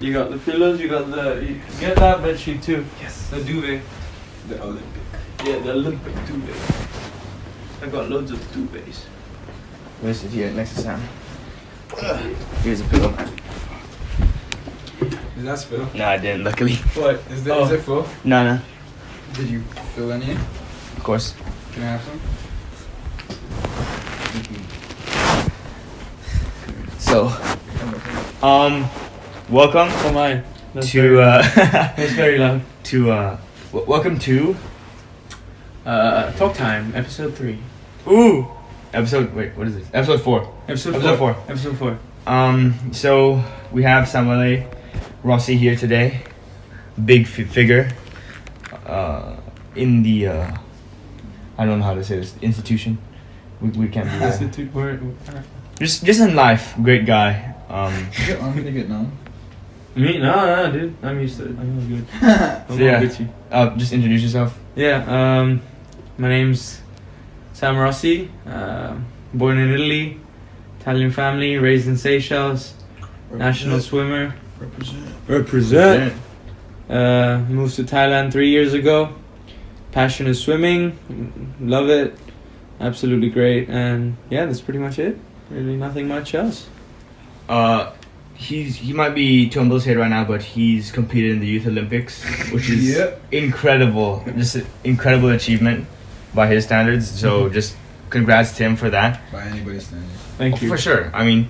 You got the pillows. You got you get that bed sheet too. Yes. The duvet. The Olympic. Yeah, the Olympic duvet. I got loads of duvets. Where's it here next to Sam? Here's a pillow, man. Is that spill? No, I didn't. Luckily. What? Is it full? No. Did you fill any in? Of course. Can I have some? So, welcome Oh my. That's to It's very loud. welcome to Talk time, episode 3. episode. Wait, what is this? Episode 4. Episode 4. Episode 4. So we have Samuel Rossi here today, big figure, in the I don't know how to say this, institution. We can't do that. Institute. Just in life, great guy. I'm gonna get known. Me? No, dude. I'm used to it. I'm good. So yeah, just introduce yourself. Yeah. My name's Sam Rossi. Born in Italy, Italian family, raised in Seychelles. National swimmer. Represent. Moved to Thailand 3 years ago. Passion is swimming. Love it. Absolutely great. And yeah, that's pretty much it. Really nothing much else. He might be too humble to say it right now, but he's competed in the Youth Olympics, which is incredible. Just an incredible achievement by his standards. So just congrats to him for that. By anybody's standards. Thank you. For sure. I mean,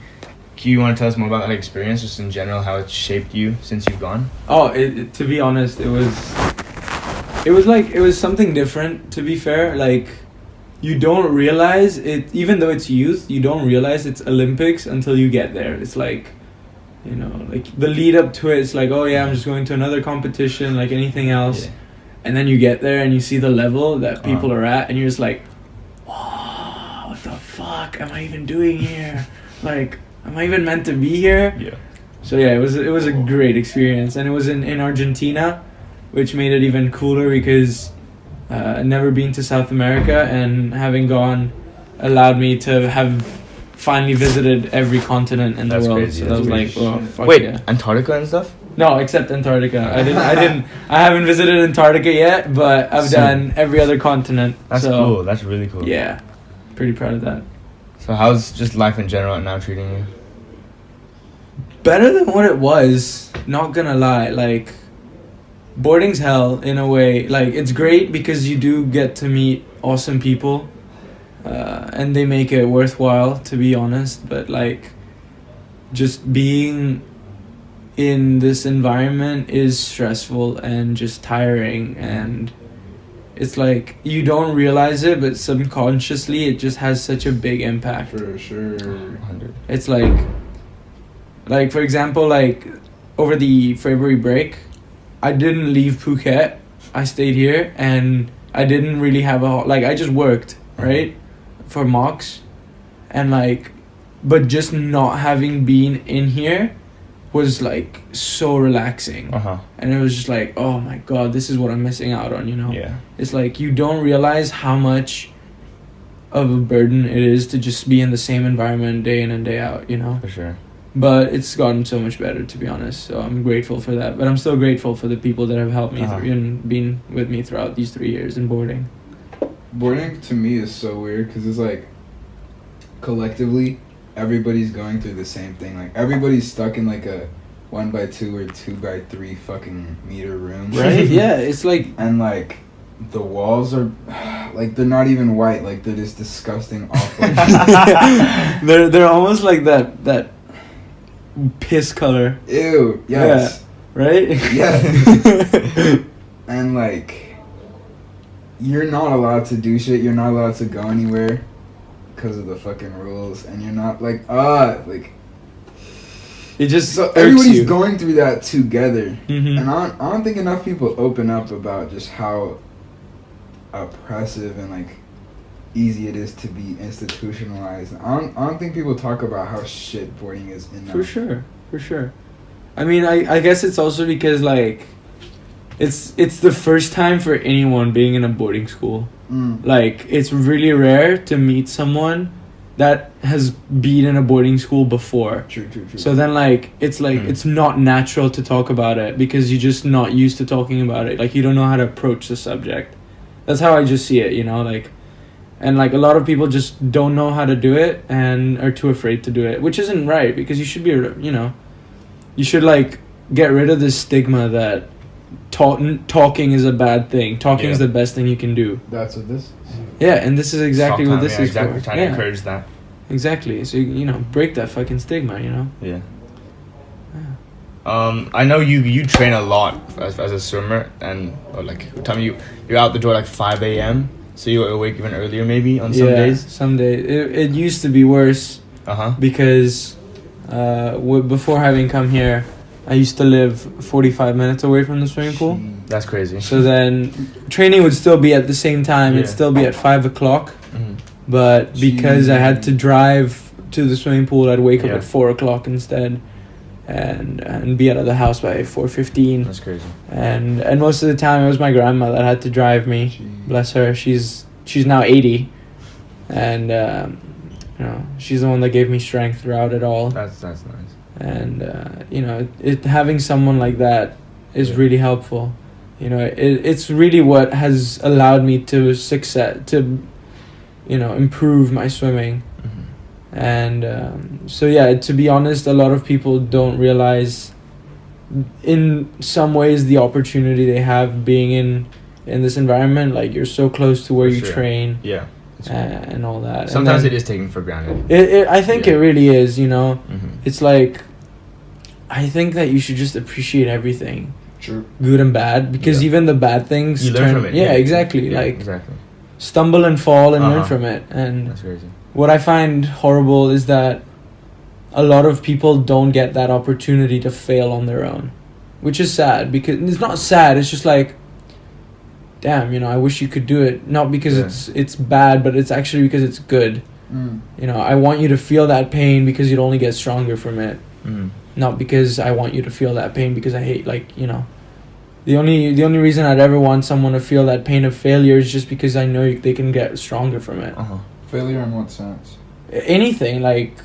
you want to tell us more about that experience, just in general, how it's shaped you since you've gone? Oh, to be honest, it was something different. To be fair, like, you don't realize it, even though it's youth. You don't realize it's Olympics until you get there. It's like, you know, like the lead up to it. It's like, oh yeah, I'm just going to another competition, like anything else. Yeah. And then you get there and you see the level that people are at, and you're just like, oh, what the fuck am I even doing here? Like, am I even meant to be here? Yeah. So yeah, it was a great experience, and it was in Argentina, which made it even cooler because I'd never been to South America, and having gone allowed me to have finally visited every continent in the world. Crazy. So that was like, oh fuck. Wait, yeah. Antarctica and stuff? No, except Antarctica. I haven't visited Antarctica yet, but I've done every other continent. That's cool. That's really cool. Yeah, pretty proud of that. So how's just life in general now treating you? Better than what it was, not gonna lie. Like, boarding's hell in a way. Like, it's great because you do get to meet awesome people, and they make it worthwhile, to be honest. But like, just being in this environment is stressful and just tiring, and it's like you don't realize it, but subconsciously it just has such a big impact. For sure. 100. It's like for example, like over the February break, I didn't leave Phuket. I stayed here, and I didn't really have I just worked, right, for mocks, and like, but just not having been in here was like so relaxing. And it was just like, oh my god, this is what I'm missing out on, you know? Yeah. It's like you don't realize how much of a burden it is to just be in the same environment day in and day out, you know? For sure. But it's gotten so much better, to be honest. So I'm grateful for that. But I'm still grateful for the people that have helped me through and been with me throughout these 3 years in boarding. Boarding to me is so weird because it's like collectively everybody's going through the same thing. Like, everybody's stuck in like a 1x2 or 2x3 fucking meter room. Right? Yeah, it's like... And like, the walls are like, they're not even white. Like, they're just disgusting awful. they're almost like that piss color. Ew. Yes. Yeah, right? Yes. And like, you're not allowed to do shit. You're not allowed to go anywhere because of the fucking rules. And you're not like, it just so irks everybody's you. going through that together. Mm-hmm. And I don't think enough people open up about just how oppressive and like easy it is to be institutionalized. I don't think people talk about how shit boarding is enough. For sure. I mean, I guess it's also because like it's the first time for anyone being in a boarding school. Like, it's really rare to meet someone that has been in a boarding school before. True. So then like it's it's not natural to talk about it because you're just not used to talking about it. Like you don't know how to approach the subject. That's how I just see it, you know, like, and like a lot of people just don't know how to do it and are too afraid to do it, which isn't right because you should be, you know, you should like get rid of this stigma that talking is a bad thing. Talking is the best thing you can do. That's what this is. Yeah, and this is exactly what this is exactly. for. Trying to encourage that. Exactly. So you know, break that fucking stigma, you know. Yeah. I know you train a lot as a swimmer, and tell me you're out the door like 5 a.m. So you're awake even earlier maybe on some days. Some days it used to be worse. Because before having come here, I used to live 45 minutes away from the swimming pool. That's crazy. So then training would still be at the same time. It'd still be at 5 o'clock. But because I had to drive to the swimming pool, I'd wake up at 4 o'clock instead, and be out of the house by 4:15. That's crazy. And most of the time it was my grandma that had to drive me. Bless her. She's now 80, and you know, she's the one that gave me strength throughout it all. That's nice. And you know, having someone like that is really helpful. You know, it's really what has allowed me to you know, improve my swimming. And so yeah, to be honest, a lot of people don't realize in some ways the opportunity they have being in this environment. Like you're so close to where you train. Yeah. And all that. Sometimes it is taken for granted. I think it really is, you know. It's like, I think that you should just appreciate everything. True. Good and bad, because even the bad things you learn from it. Yeah, exactly. Yeah, like exactly. Stumble and fall and learn from it. And that's crazy. What I find horrible is that a lot of people don't get that opportunity to fail on their own, which is sad. Because it's not sad, it's just like, damn, you know, I wish you could do it. Not because it's bad, but it's actually because it's good. You know, I want you to feel that pain because you'd only get stronger from it. Not because I want you to feel that pain because I hate, like, you know. The only reason I'd ever want someone to feel that pain of failure is just because I know they can get stronger from it. Failure in what sense? Anything, like,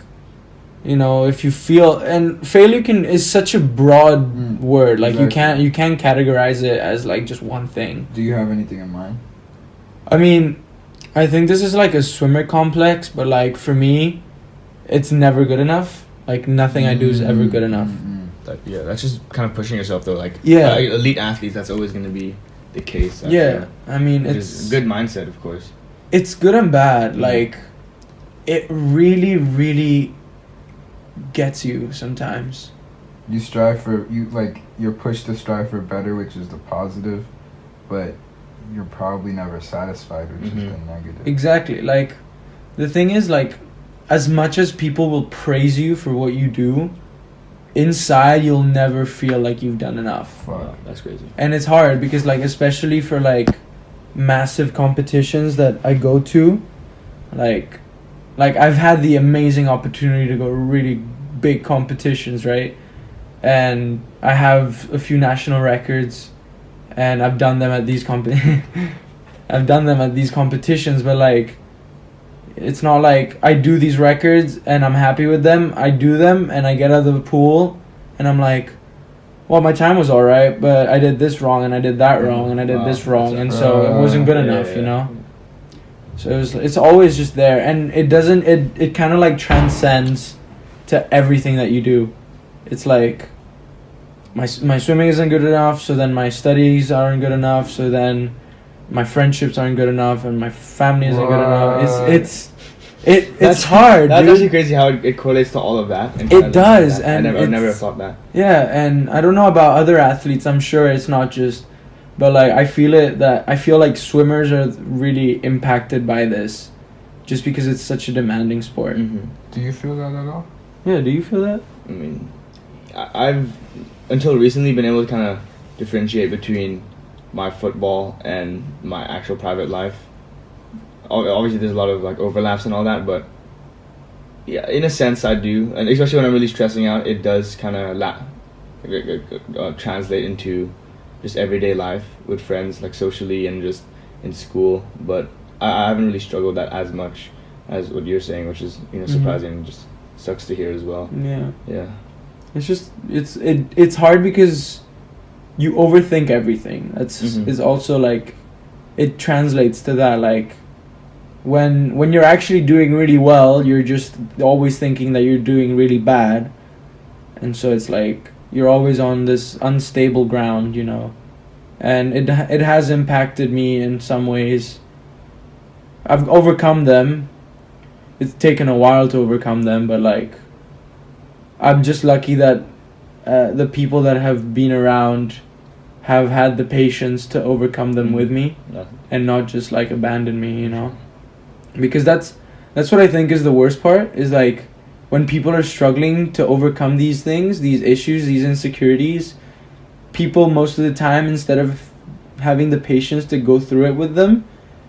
you know, if you feel, and failure is such a broad word. Like Exactly. you can't categorize it as like just one thing. Do you have anything in mind? I mean, I think this is like a swimmer complex, but like for me, it's never good enough. Like nothing I do is ever good enough. That's just kind of pushing yourself though. Like elite athletes, that's always going to be the case. I mean, it's a good mindset, of course. It's good and bad. Like, it really, really gets you sometimes. You you're pushed to strive for better, which is the positive, but you're probably never satisfied, which is the negative. Exactly. Like, the thing is, like, as much as people will praise you for what you do, inside you'll never feel like you've done enough. Wow, that's crazy. And it's hard because, like, especially for like massive competitions that I go to, like I've had the amazing opportunity to go to really big competitions, right? And I have a few national records, and I've done them at these competitions, but like, it's not like I do these records and I'm happy with them. I do them and I get out of the pool and I'm like, well, my time was alright, but I did this wrong and I did that wrong and I did this wrong, and so it wasn't good enough, you know? So it's always just there, and it kind of like transcends to everything that you do. It's like, my swimming isn't good enough, so then my studies aren't good enough, so then my friendships aren't good enough, and my family isn't good enough. It's hard. That's dude. actually crazy how it correlates to all of that. It does, and I never thought that. Yeah, and I don't know about other athletes. I'm sure it's not just, but like I feel like swimmers are really impacted by this, just because it's such a demanding sport. Do you feel that at all? Yeah. Do you feel that? I mean, I've until recently been able to kind of differentiate between my football and my actual private life. Obviously there's a lot of like overlaps and all that, but yeah, in a sense I do, and especially when I'm really stressing out, it does kind of translate into just everyday life with friends, like socially and just in school. But I haven't really struggled that as much as what you're saying, which is Mhm. surprising and just sucks to hear as well. Yeah. Yeah. It's just it's hard because you overthink everything. That's Mhm. is also like it translates to that, like when you're actually doing really well, you're just always thinking that you're doing really bad. And so it's like you're always on this unstable ground, you know. And it has impacted me in some ways. I've overcome them. It's taken a while to overcome them, but like I'm just lucky that the people that have been around have had the patience to overcome them with me Yeah. and not just like abandon me, you know. Because that's what I think is the worst part, is like when people are struggling to overcome these things, these issues, these insecurities, people most of the time, instead of having the patience to go through it with them,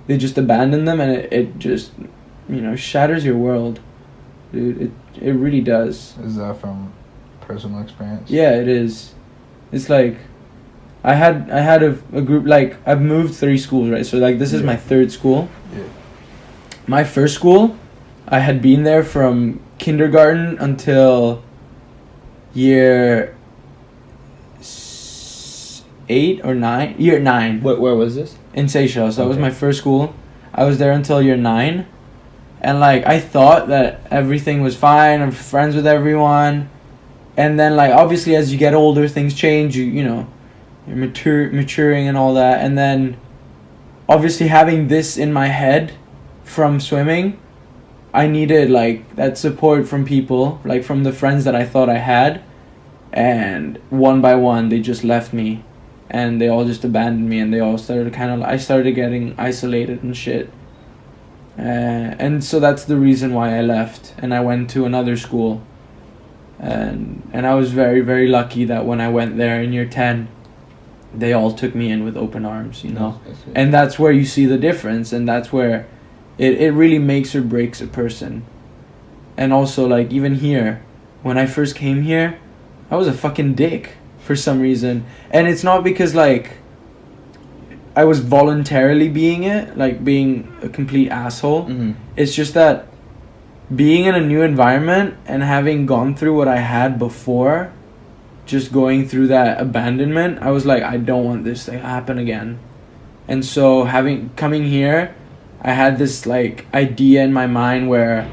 they just abandon them, and it just, you know, shatters your world. Dude, it really does. Is that from personal experience? Yeah, it is. It's like I had a group, like I've moved 3 schools, right? So like this is my 3rd school. Yeah. My first school, I had been there from kindergarten until year 8 or 9. Year 9 Where was this? in Seychelles. So that was Okay. my first school. I was there until year 9. And like I thought that everything was fine. I'm friends with everyone. And then like obviously as you get older, things change. You know, you're maturing and all that. And then obviously having this in my head from swimming, I needed like that support from people, like from the friends that I thought I had. And one by one they just left me, and they all just abandoned me, and they all started I started getting isolated and shit. And so that's the reason why I left, and I went to another school. And I was very, very lucky that when I went there in year 10, they all took me in with open arms, you know. That's it. And that's where you see the difference, and that's where it really makes or breaks a person. And also, like, even here, when I first came here, I was a fucking dick for some reason. And it's not because, like, I was voluntarily being a complete asshole. Mhm. It's just that being in a new environment and having gone through what I had before, just going through that abandonment, I was like, I don't want this to happen again. And so coming here, I had this like idea in my mind where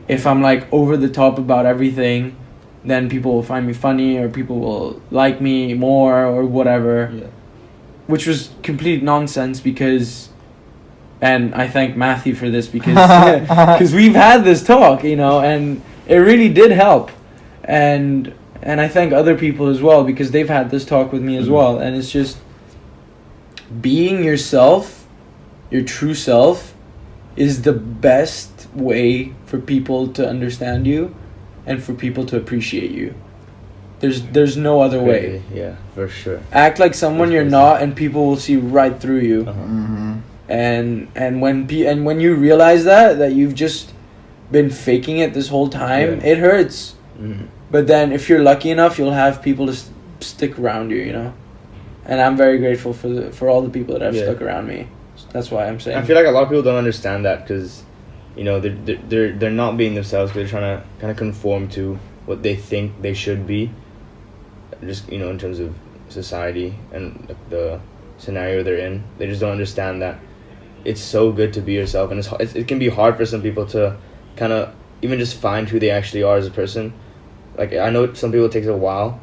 if I'm like over the top about everything, then people will find me funny, or people will like me more, or whatever. Yeah. Which was complete nonsense, because, and I thank Matthew for this, because we've had this talk, you know, and it really did help. And I thank other people as well, because they've had this talk with me as well. And it's just being yourself, your true self, is the best way for people to understand you and for people to appreciate you. There's no other way. Yeah, for sure. Act like someone you're not, and people will see right through you. Uh-huh. Mm-hmm. And when you realize that you've just been faking it this whole time, Yeah. it hurts. Mhm. But then if you're lucky enough, you'll have people to stick around you, you know. And I'm very grateful for all the people that have stuck around me. That's why I'm saying. I feel like a lot of people don't understand that, because, you know, they're not being themselves. They're trying to kind of conform to what they think they should be, just, you know, in terms of society and the scenario they're in. They just don't understand that it's so good to be yourself, and it can be hard for some people to kind of even just find who they actually are as a person. Like, I know some people it takes a while.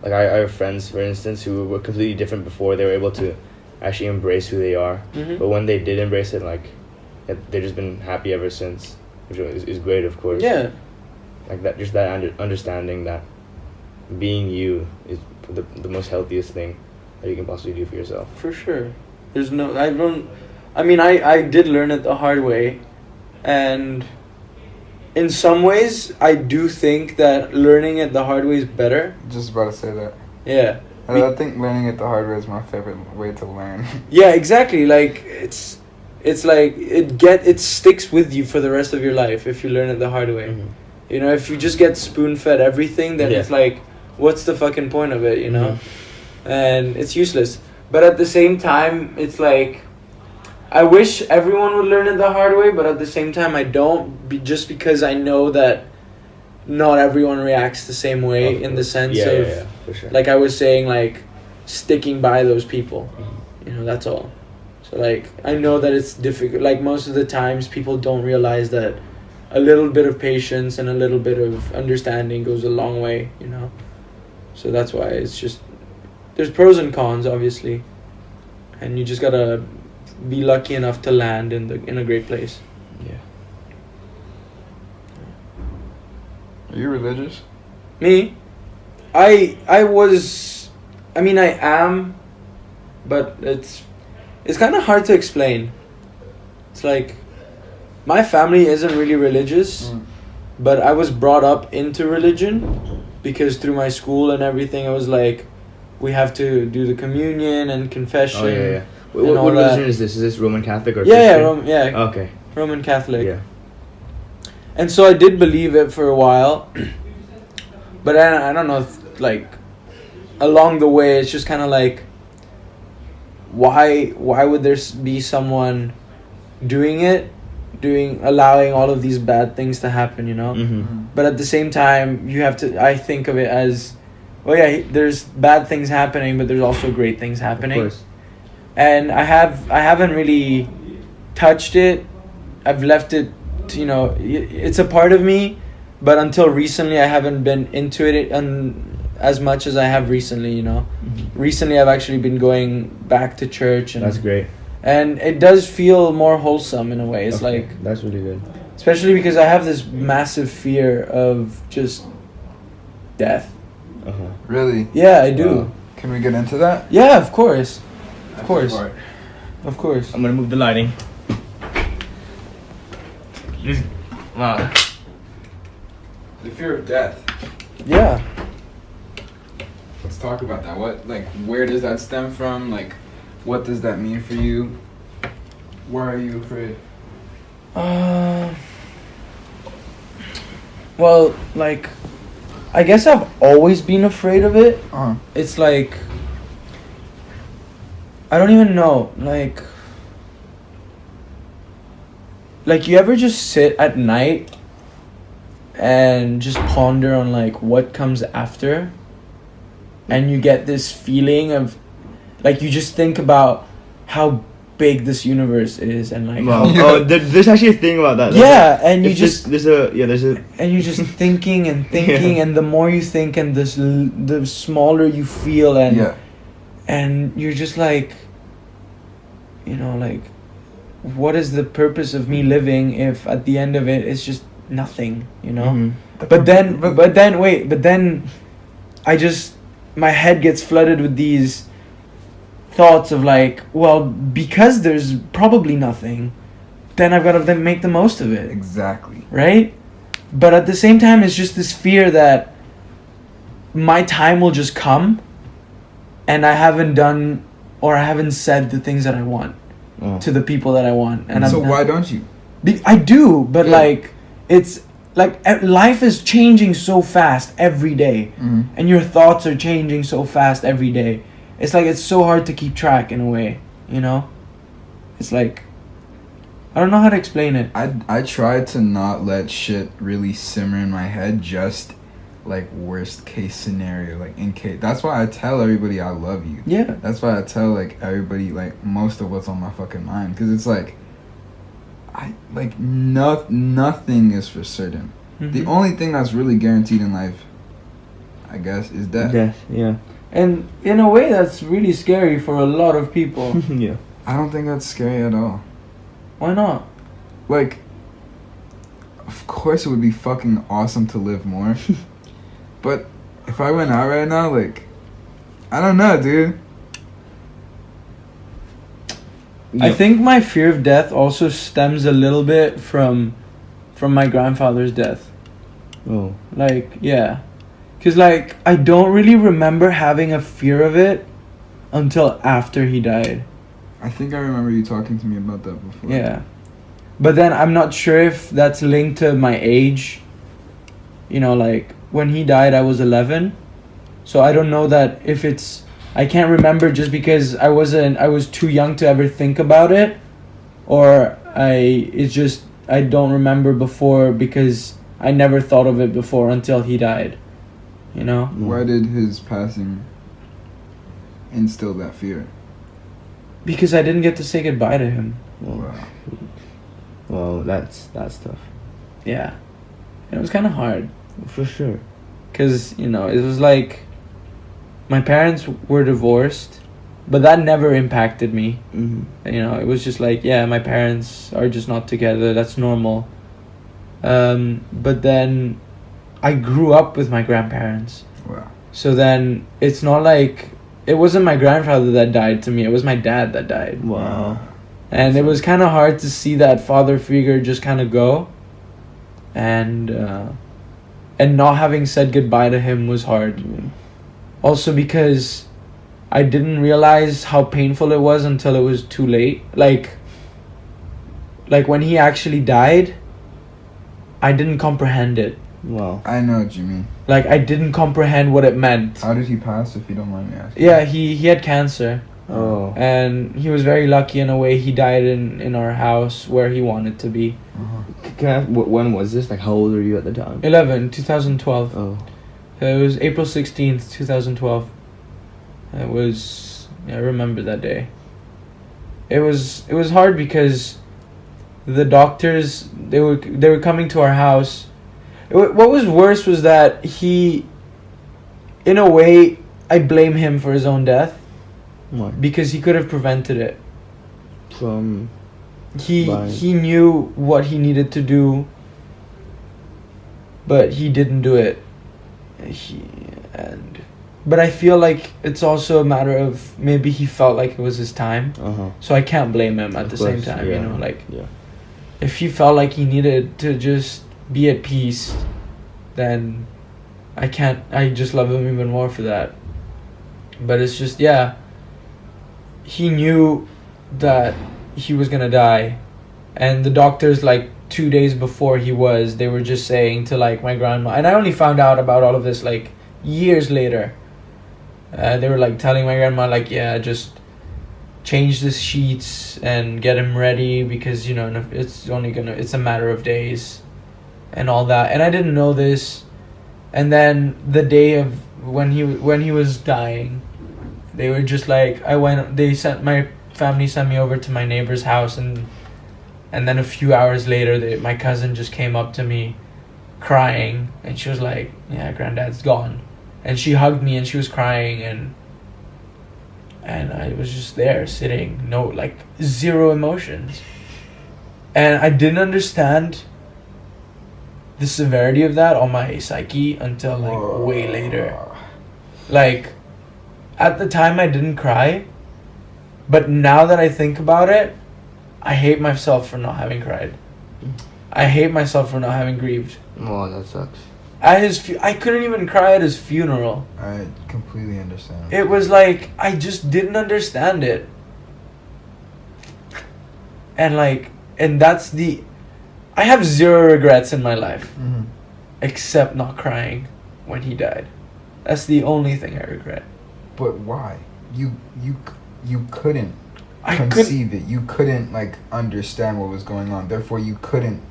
Like, I have friends, for instance, who were completely different before they were able to actually embrace who they are. Mhm. But when they did embrace it, like, they've just been happy ever since, which is great, of course. Yeah. Like that, just that understanding that being you is the most healthiest thing that you can possibly do for yourself. For sure. I did learn it the hard way, and in some ways I do think that learning it the hard way is better. Just about to say that. Yeah. I think learning it the hard way is my favorite way to learn. Yeah, exactly. Like it's like it sticks with you for the rest of your life if you learn it the hard way. Mhm. You know, if you just get spoon-fed everything, then it's like, what's the fucking point of it, you know? And it's useless. But at the same time, it's like, I wish everyone would learn it the hard way, but at the same time, I don't. Just because I know that not everyone reacts the same way Of in the course. sense Yeah, of, yeah, for sure. like I was saying, like sticking by those people. You know, that's all. So like I know that it's difficult. Like most of the times, people don't realize that a little bit of patience and a little bit of understanding goes a long way. You know, so that's why it's just there's pros and cons, obviously, and you just gotta be lucky enough to land in a great place. Yeah. Are you religious? Me, I mean I am, but it's kind of hard to explain. It's like my family isn't really religious, but I was brought up into religion because through my school and everything, I was like, we have to do the communion and confession. Oh yeah. And What all religion that. is this? Is this Roman Catholic or Yeah, Christian? Okay. Roman Catholic. Yeah. And so I did believe it for a while, but I don't know, if, like, along the way, it's just kind of like, why would there be someone allowing all of these bad things to happen, you know? Mm-hmm. But at the same time, I think of it as, well, yeah, there's bad things happening, but there's also great things happening. Of course. And I haven't really touched it. I've left it, you know, it's a part of me, but until recently I haven't been into it as much as I have recently, you know. Mm-hmm. Recently I've actually been going back to church, and That's great. and it does feel more wholesome in a way. It's Okay, like, that's really good. especially because I have this massive fear of just death. Uh-huh. Really? Yeah, I do. Wow. Can we get into that? Yeah, of course. Of course. Of course. I'm gonna move the lighting. Wow. The fear of death. Yeah. Let's talk about that. Where does that stem from? Like, what does that mean for you? Why are you afraid? Well, like, I guess I've always been afraid of it. Uh-huh. It's like, I don't even know, like you ever just sit at night and just ponder on like what comes after, and you get this feeling of, like, you just think about how big this universe is, and like Wow. how, Oh, there's actually a thing about that. yeah, and you It's just there's a and you're just thinking and thinking, Yeah. and the more you think, and the smaller you feel, and Yeah. and you're just like, you know, like, what is the purpose of me living if at the end of it it's just nothing, you know? Mhm. But then I just, my head gets flooded with these thoughts of like, well, because there's probably nothing, then I've got to then make the most of it. Exactly. Right? But at the same time, it's just this fear that my time will just come and I haven't done or I haven't said the things that I want Oh. to the people that I want. And So I'm why don't you? I do, but Yeah. like, it's like life is changing so fast every day, Mhm. and your thoughts are changing so fast every day. It's like it's so hard to keep track in a way, you know? It's like, I don't know how to explain it. I try to not let shit really simmer in my head, just like worst case scenario, like in case. That's why I tell everybody I love you. Yeah. That's why I tell like everybody like most of what's on my fucking mind, because it's like nothing is for certain. The Mhm. only thing that's really guaranteed in life, I guess, is death. Death, yeah. And in a way, that's really scary for a lot of people. Yeah. I don't think that's scary at all. Why not? Like, of course it would be fucking awesome to live more. But if I went out right now, like, I don't know, dude. I think my fear of death also stems a little bit from my grandfather's death. Oh. Like, yeah. Because, like, I don't really remember having a fear of it until after he died. I think I remember you talking to me about that before. Yeah. But then I'm not sure if that's linked to my age. You know, like, when he died, I was 11. So I don't know that if it's... I can't remember just because I was too young to ever think about it. or I don't remember before because I never thought of it before until he died. You know? Why did his passing instill that fear? Because I didn't get to say goodbye to him. Well, that's tough. Yeah. And it was kind of hard. For sure. Because, you know, it was like my parents were divorced, but that never impacted me. Mm-hmm. You know, it was just like, yeah, my parents are just not together. That's normal. But then I grew up with my grandparents. Wow. So then it's not like it wasn't my grandfather that died to me. It was my dad that died. Wow. And it was kind of hard to see that father figure just kind of go. And not having said goodbye to him was hard. Mm. Also because I didn't realize how painful it was until it was too late. Like when he actually died, I didn't comprehend it. Wow. I know what you mean. Like, I didn't comprehend what it meant. How did he pass, if you don't mind me asking? Yeah, he had cancer. Oh. And he was very lucky in a way. He died in our house where he wanted to be. Uh-huh. Can I ask, when was this? Like, how old were you at the time? 2012. Oh. It was April 16th, 2012. I remember that day. It was hard because the doctors, they were coming to our house. What was worse was that he, in a way, I blame him for his own death. Why? Because he could have prevented it. From... He knew what he needed to do, but he didn't do it. But I feel like it's also a matter of maybe he felt like it was his time. Uh-huh. So I can't blame him at Of the course, same time, yeah. you know, like Yeah. if he felt like he needed to just be at peace, then I just love him even more for that. But it's just, yeah, he knew that he was gonna die, and the doctors, like 2 days before they were just saying to like my grandma, and I only found out about all of this like years later. They were like telling my grandma like, yeah, just change the sheets and get him ready because, you know, it's a matter of days and all that. And I didn't know this. And then the day of when he was dying, they were just like, my family sent me over to my neighbor's house, and then a few hours later my cousin just came up to me crying, and she was like, yeah, granddad's gone. And she hugged me and she was crying, and I was just there sitting, zero emotions. And I didn't understand the severity of that on my psyche until way later. Like, at the time I didn't cry, but now that I think about it, I hate myself for not having cried. I hate myself for not having grieved. Oh, that sucks. I couldn't even cry at his funeral. I completely understand. It was like, I just didn't understand it. And I have zero regrets in my life. Mm-hmm. Except not crying when he died. That's the only thing I regret. But why? You couldn't conceive it. You couldn't understand what was going on. Therefore, you couldn't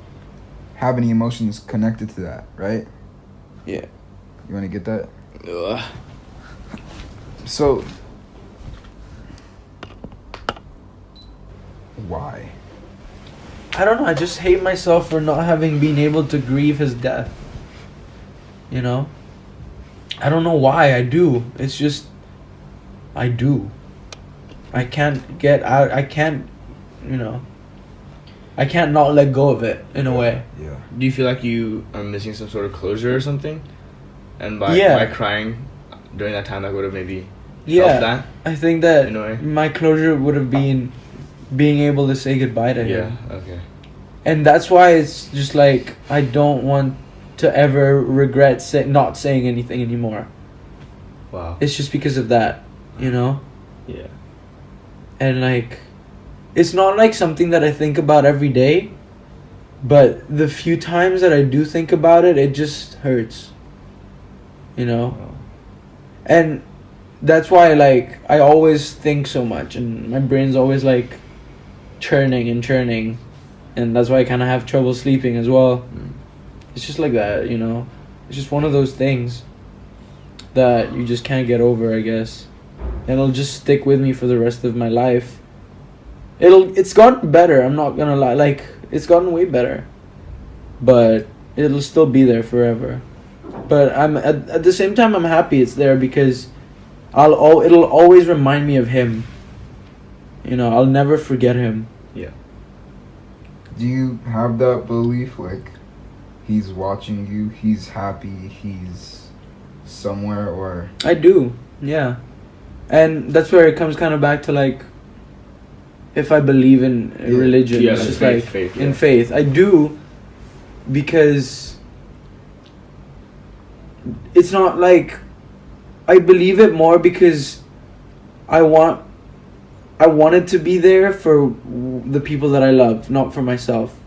have any emotions connected to that, right? Yeah. You want to get that? Ugh. So, why? I don't know. I just hate myself for not having been able to grieve his death. You know? I don't know why. I do. It's just, I do. I can't get out. I can't not let go of it in a way. Yeah. Do you feel like you are missing some sort of closure or something? And by crying during that time, that would have maybe helped that? I think that in a way? my closure would have been being able to say goodbye to him. Yeah, okay. And that's why it's just like, I don't want to ever regret not saying anything anymore. Wow. It's just because of that, you know? Yeah. And it's not like something that I think about every day, but the few times that I do think about it, it just hurts, you know? Wow. And that's why I always think so much, and my brain's always churning and churning, and that's why I kind of have trouble sleeping as well. It's just like that, you know. It's just one of those things that you just can't get over, I guess. And it'll just stick with me for the rest of my life. It's gotten better, I'm not gonna lie. Like, it's gotten way better. But it'll still be there forever. But I'm at the same time I'm happy it's there because it'll always remind me of him. You know, I'll never forget him. Yeah. Do you have that belief, like, he's watching you, he's happy, he's somewhere, or... I do, yeah. And that's where it comes kind of back to, like, if I believe in religion. Yeah, it's like just faith, in yeah. faith. I do, because it's not like... I believe it more because I want it to be there for the people that I love, not for myself.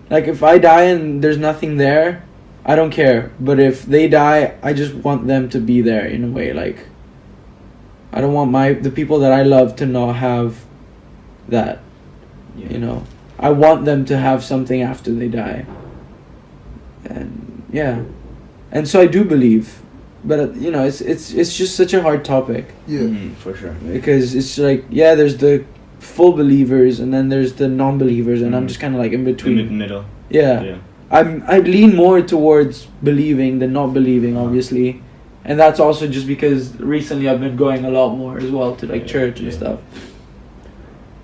Like, if I die and there's nothing there, I don't care. But if they die, I just want them to be there in a way. Like, I don't want the people that I love to not have that. Yeah. You know, I want them to have something after they die. And yeah, and so I do believe, but you know, it's just such a hard topic. Yeah. For sure. Because it's like, yeah, there's the full believers and then there's the non-believers, and I'm just kind of like in between. Middle. Yeah. I lean more towards believing than not believing, obviously, and that's also just because recently I've been going a lot more as well to like church and stuff,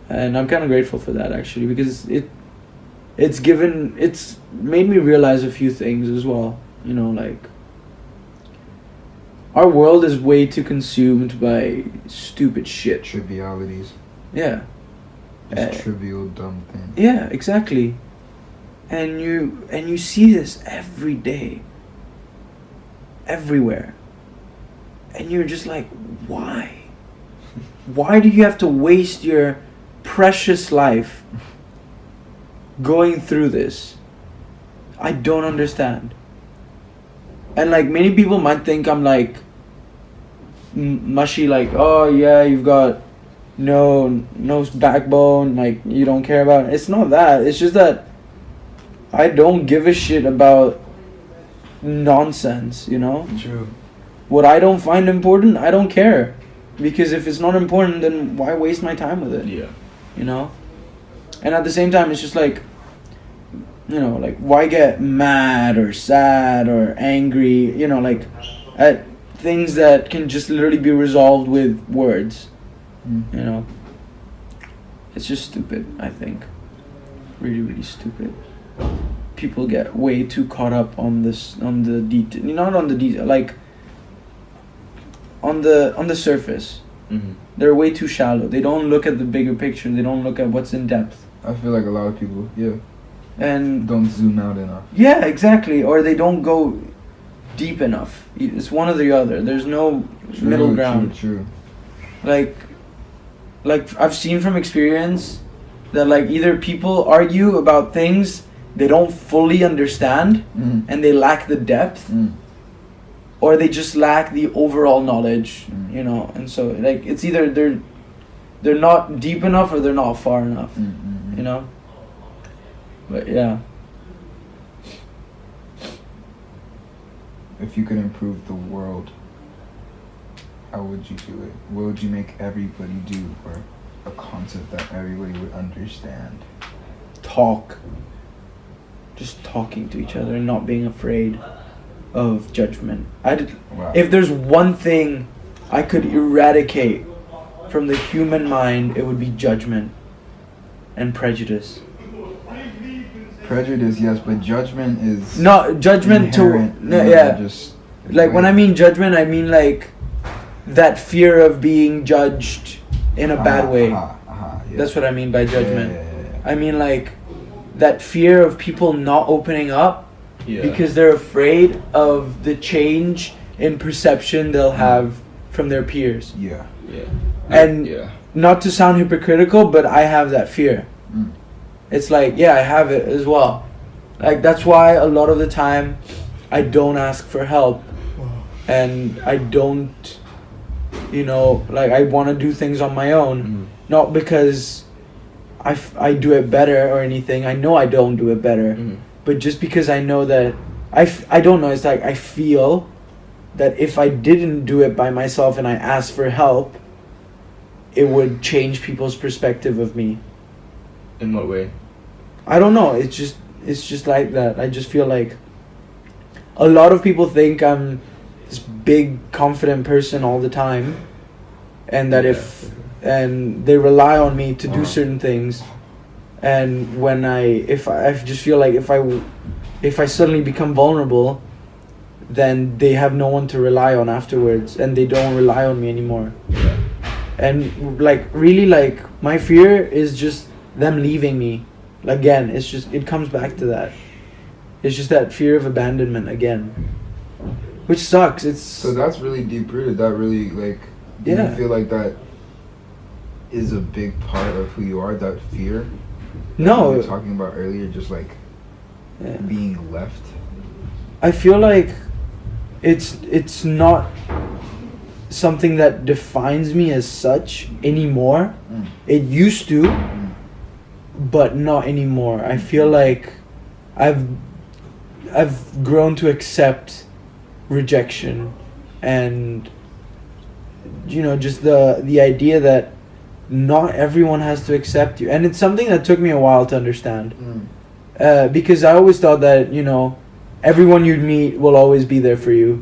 and I'm kind of grateful for that actually, because it's made me realize a few things as well. You know, like, our world is way too consumed by stupid shit. Trivialities. Yeah. Just trivial, dumb things. Yeah, exactly. And you see this every day. Everywhere. And you're just like, why? Why do you have to waste your precious life going through this? I don't understand. And like, many people might think I'm like mushy, like, oh yeah, you've got no backbone, like you don't care about it. It's not that. It's just that I don't give a shit about nonsense, you know? True. What I don't find important, I don't care. Because if it's not important, then why waste my time with it? Yeah. You know? And at the same time, it's just like, you know, like, why get mad or sad or angry, you know, like, at things that can just literally be resolved with words, you know? It's just stupid, I think. Really, really stupid. People get way too caught up on the detail, not on the detail, like, on the surface. Mm-hmm. They're way too shallow. They don't look at the bigger picture. They don't look at what's in depth. I feel like a lot of people, And don't zoom out enough. yeah, exactly. Or they don't go deep enough. It's one or the other. There's no middle ground. True. Like I've seen from experience that, like, either people argue about things they don't fully understand and they lack the depth, or they just lack the overall knowledge, you know. And so, like, it's either they're not deep enough or they're not far enough, you know. But yeah. If you could improve the world, how would you do it? What would you make everybody do, or a concept that everybody would understand? Talk. Just talking to each other and not being afraid of judgment. Wow. If there's one thing I could eradicate from the human mind, it would be judgment and prejudice. Prejudice, yes, but judgment is No, judgment inherent, to... No, you know, yeah. just Like, when I mean judgment, I mean, like, that fear of being judged in a bad way. Yeah. That's what I mean by judgment. Yeah. I mean, like, that fear of people not opening up because they're afraid of the change in perception they'll have from their peers. Yeah. And not to sound hypocritical, but I have that fear. It's like, yeah, I have it as well. Like, that's why a lot of the time I don't ask for help. And I don't, you know, like, I want to do things on my own. Not because I do it better or anything. I know I don't do it better. Mhm. But just because I know that I don't know, it's like I feel that if I didn't do it by myself and I asked for help, it would change people's perspective of me. In what way? I don't know. It's just like that. I just feel like a lot of people think I'm this big confident person all the time, and that and they rely on me to do certain things, and when I just feel like if I suddenly become vulnerable, then they have no one to rely on afterwards, and they don't rely on me anymore. Yeah. And like really, like my fear is just them leaving me again. It comes back to that. It's just that fear of abandonment again, which sucks. So that's really deep rooted. That really do Yeah. you feel like that is a big part of who you are? That fear. No. You were talking about earlier, just like Yeah. being left. I feel like it's not something that defines me as such anymore. Mm. It used to, Mm. but not anymore. I feel like I've grown to accept rejection, and just the idea that not everyone has to accept you, and it's something that took me a while to understand. Because I always thought that everyone you'd meet will always be there for you,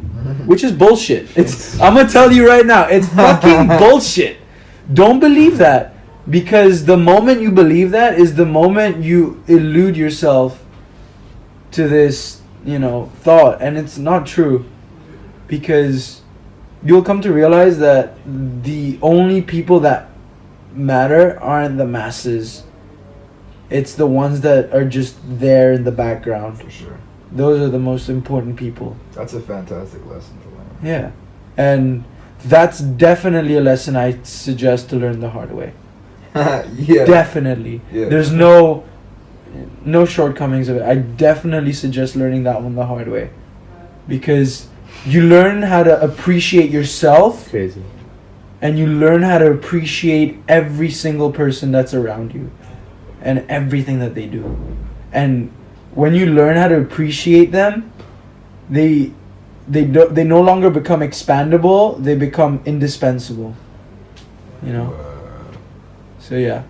which is bullshit. I'm gonna tell you right now, it's fucking bullshit. Don't believe that, because the moment you believe that is the moment you elude yourself to this thought, and it's not true, because you'll come to realize that the only people that matter aren't the masses. It's the ones that are just there in the background. For sure. Those are the most important people. That's a fantastic lesson to learn. Yeah. And that's definitely a lesson I suggest to learn the hard way. Yeah. Definitely. Yeah. There's no shortcomings of it. I definitely suggest learning that one the hard way. Because you learn how to appreciate yourself, Crazy. and you learn how to appreciate every single person that's around you and everything that they do. And when you learn how to appreciate them, they no longer become expandable, they become indispensable. So yeah.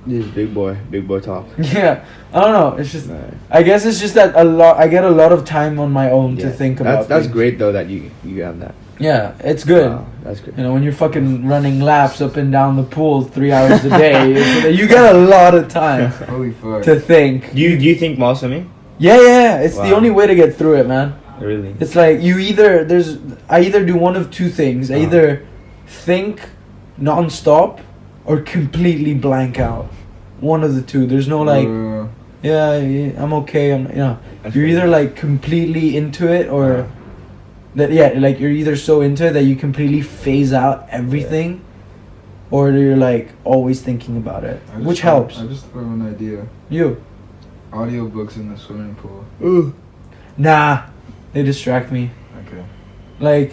This is big boy talk. Yeah. I don't know. It's just Right. I guess it's just that I get a lot of time on my own to think about That's things. great though that you have that. Yeah, it's good. Wow, that's good. When you're fucking running laps up and down the pool 3 hours a day, you get a lot of time Holy fuck. to think. Do you think while swimming? Yeah. It's the Wow. only way to get through it, man. Really? It's like I either do one of two things. I either think non-stop or completely blank out. One of the two. There's no yeah, I'm okay. That's You're crazy. either like completely into it or like you're either so into it that you completely phase out everything, or you're like always thinking about it, which helps. I just thought of an idea. You. Audiobooks in the swimming pool. Ooh. Nah, they distract me. Okay. Like,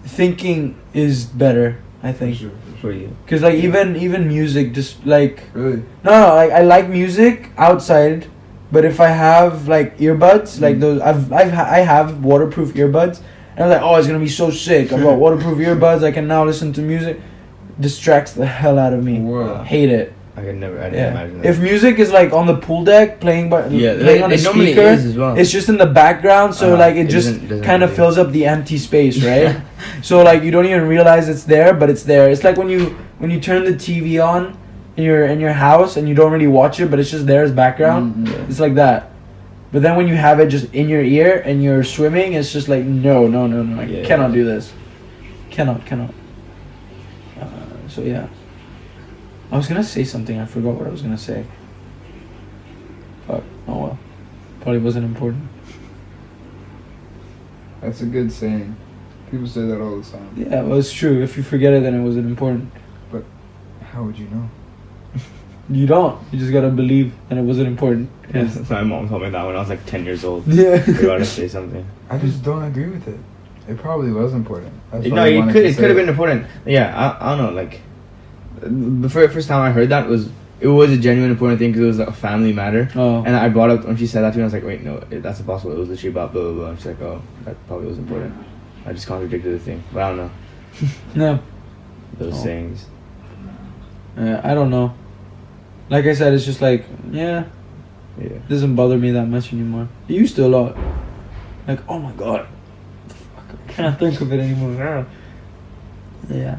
thinking is better, I think. For sure. For you. Cause like even music, just like Really? no, like I like music outside, but if I have like earbuds, like those I have waterproof earbuds, and I'm like, oh, it's gonna be so sick. I've got waterproof earbuds. I can now listen to music. Distracts the hell out of me. Whoa. Hate it. I didn't Yeah. imagine that. If music is like on the pool deck playing playing on a it normally speaker, is as well. it's just in the background, so like it just doesn't kind of really- fills up the empty space, right? So like you don't even realize it's there, but it's there. It's like when you turn the TV on in your house and you don't really watch it, but it's just there as background. Mhm. It's like that. But then when you have it just in your ear and you're swimming, it's just like no, I Yeah. cannot do this. Cannot. So yeah. I was gonna say something. I forgot what I was gonna say. Fuck. Oh well. Probably wasn't important. That's a good saying. People say that all the time. Yeah, well, it's true. If you forget it, then it wasn't important. How would you know? You don't. You just gotta believe that it wasn't important. Yeah, my mom told me that when I was like 10 years old. Yeah. I gotta say something. I just don't agree with it. It probably was important. That's why No, I wanted to it say could have been important. Yeah, I don't know. Like, the first time I heard that it was a genuine important thing because it was like a family matter. Oh. And I brought up when she said that to me, I was like, wait, no, that's impossible. It was literally about blah blah blah. And she's like, oh, that probably was important. I just contradicted the thing, but I don't know. No. Those sayings. I don't know. Like I said, it's just like, yeah, it doesn't bother me that much anymore. It used to a lot. Like, oh my god, what the fuck? I can't think of it anymore. Yeah.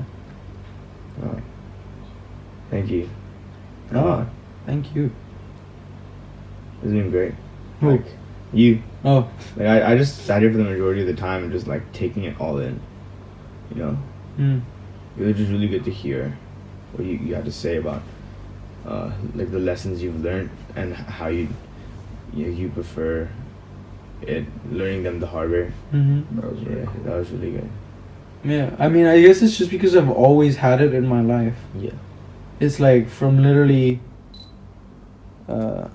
Oh. Thank you. Oh, thank you. It's been great. Who? Like, you. Oh. Like, I just sat here for the majority of the time and just, like, taking it all in. You know? It was just really good to hear what you had to say about, like, the lessons you've learned and how you prefer it, learning them the hard way. That was very cool. That was really good. Yeah, I mean, I guess it's just because I've always had it in my life. Yeah. It's like from literally. Oh,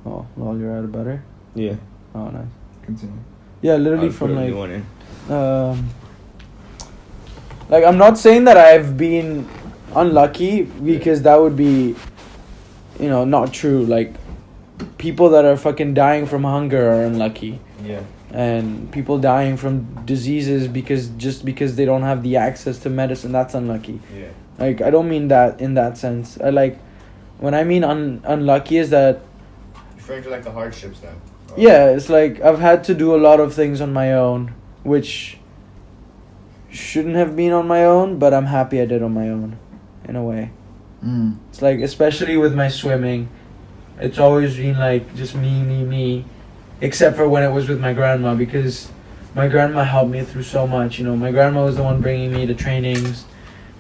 lol, you're out of butter? Yeah. Oh, nice. Continue. Yeah, literally I'll from put a like. new one in. Like, I'm not saying that I've been unlucky because that would be, not true. Like, people that are fucking dying from hunger are unlucky. Yeah. And people dying from diseases because they don't have the access to medicine, that's unlucky. Yeah. Like, I don't mean that in that sense. When I mean unlucky is that, Referring to like the hardships then. yeah, it's like I've had to do a lot of things on my own, which shouldn't have been on my own, but I'm happy I did on my own, in a way. It's like, especially with my swimming, it's always been like just me, except for when it was with my grandma, because my grandma helped me through so much. My grandma was the one bringing me to trainings,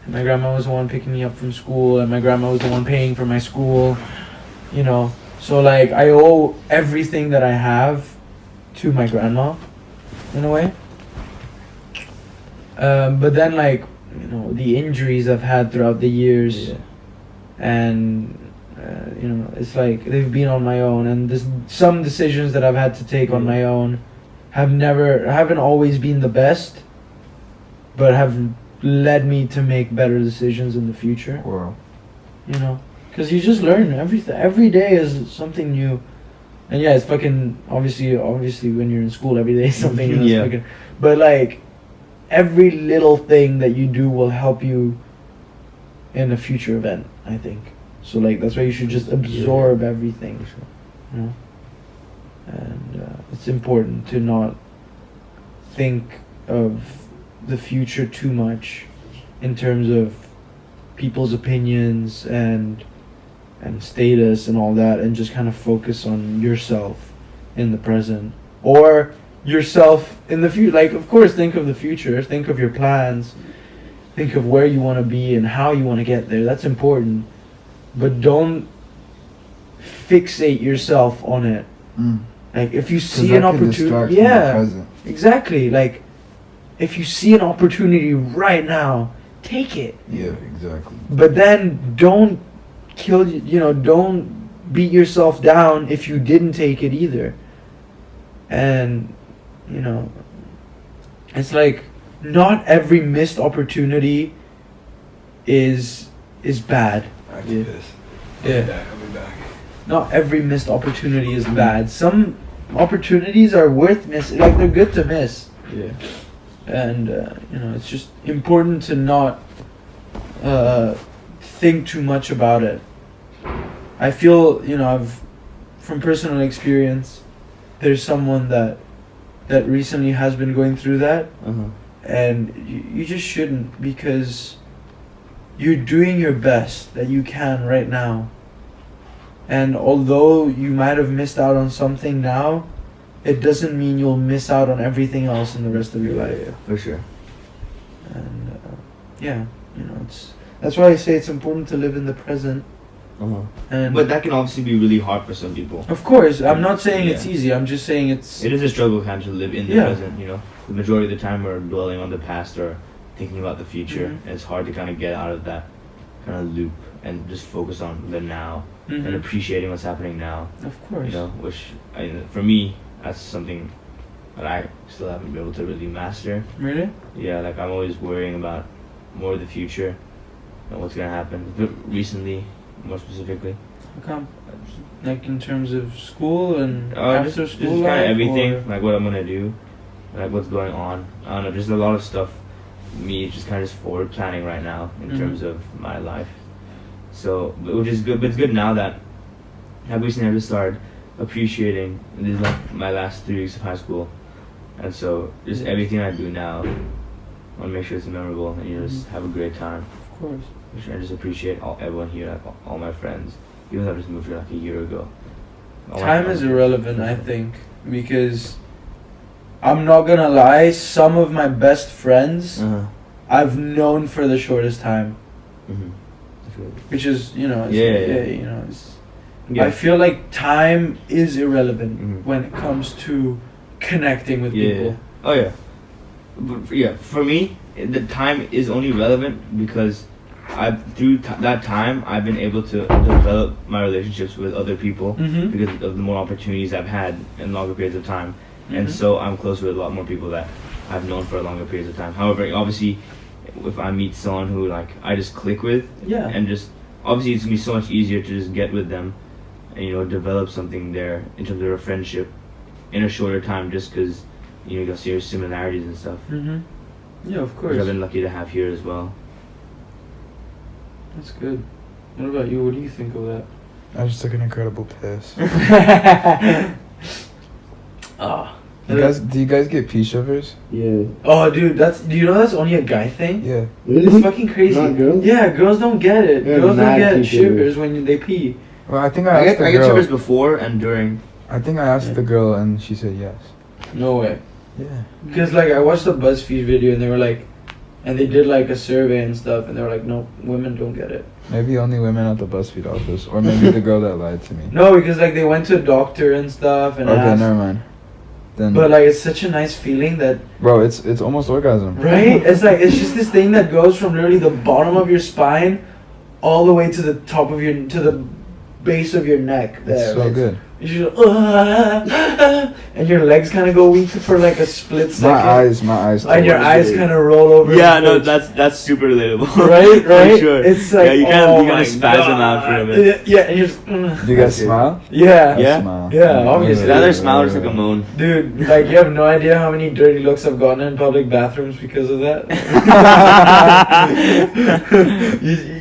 and my grandma was the one picking me up from school, and my grandma was the one paying for my school, So, like, I owe everything that I have to my grandma, in a way. But then, like, the injuries I've had throughout the years, and, it's like they've been on my own. And some decisions that I've had to take on my own haven't always been the best, but have led me to make better decisions in the future. Wow. Because you just learn everything. Every day is something new. And yeah, it's fucking obviously when you're in school every day is something new. Yeah. Fucking, but like every little thing that you do will help you in a future event, I think. So like that's why you should just absorb everything. And it's important to not think of the future too much in terms of people's opinions and status and all that, and just kind of focus on yourself in the present, or yourself in the future. Like, of course, think of the future, think of your plans, think of where you want to be and how you want to get there. That's important, but don't fixate yourself on it. Like, if you see an opportunity, exactly, like if you see an opportunity right now, take it. Yeah, exactly. But then don't don't beat yourself down if you didn't take it either. And it's like not every missed opportunity is bad. Yeah. Not every missed opportunity is bad. Some opportunities are worth missing. Like, they're good to miss. Yeah. And it's just important to not think too much about it. I feel, I've, from personal experience, there's someone that recently has been going through that, and you just shouldn't, because you're doing your best that you can right now. And although you might have missed out on something now, it doesn't mean you'll miss out on everything else in the rest of your life. Yeah, for sure. And that's why I say it's important to live in the present. And but that can obviously be really hard for some people. Of course, I'm not saying it's easy. I'm just saying it is a struggle kind of to live in the present. The majority of the time we're dwelling on the past or thinking about the future, and it's hard to kind of get out of that kind of loop and just focus on the now and appreciating what's happening now. Of course. Which for me, that's something that I still haven't been able to really master. Really? Yeah, like I'm always worrying about more of the future know what's gonna happen. But recently, more specifically. How come? Like in terms of school and Just after school kind life, of everything, or? like what I'm gonna do, like what's going on. I don't know, just a lot of stuff. Me just kind of just forward planning right now in Mhm. terms of my life. So, which is good. But it's good now that I've recently just started appreciating. This is like my last 3 weeks of high school, and so just everything I do now, I want to make sure it's memorable and just have a great time. Of course. I just appreciate everyone here, like all my friends, even though I just moved here like a year ago. Time is irrelevant, I think, because I'm not gonna lie. Some of my best friends I've known for the shortest time, which is I feel like time is irrelevant when it comes to connecting with people. Oh yeah. But for me, the time is only relevant because through that time I've been able to develop my relationships with other people because of the more opportunities I've had in longer periods of time, and so I'm close with a lot more people that I've known for a longer periods of time. However, obviously, if I meet someone who like I just click with, and just obviously it's gonna be so much easier to just get with them, and develop something there in terms of a friendship in a shorter time, just because you'll see your similarities and stuff. Yeah, of course. Which I've been lucky to have here as well. That's good. What about you? What do you think of that? I just took an incredible piss. Do you guys get pee shivers? Yeah. Oh, dude, do you know that's only a guy thing? Yeah. It's fucking crazy. Not girls? Yeah, girls don't get it. Yeah, girls don't mad get pee shivers when they pee. Well, I think I asked the I get girl. shivers before and during. I think I asked the girl and she said yes. No way. Yeah. Because like I watched a BuzzFeed video and they were like, and they did like a survey and stuff, and they were like, no, women don't get it. Maybe only women at the BuzzFeed office, or maybe the girl that lied to me. No, because like they went to a doctor and stuff and Okay, asked. never mind. Then. But like it's such a nice feeling that. Bro, it's almost orgasm. Right? It's like it's just this thing that goes from literally the bottom of your spine, all the way to the top of to the base of your neck. There, It's so like, good. You just, and your legs kind of go weak for like a split second. My eyes. And your eyes kind of roll over. Yeah, no, that's super relatable. Right. For sure. It's like you can like spasm out for a bit. Yeah, and you're just. Do you guys smile? Yeah. Yeah. Smile. Yeah, obviously. It's either smile or just like a moan. Dude, like you have no idea how many dirty looks I've gotten in public bathrooms because of that.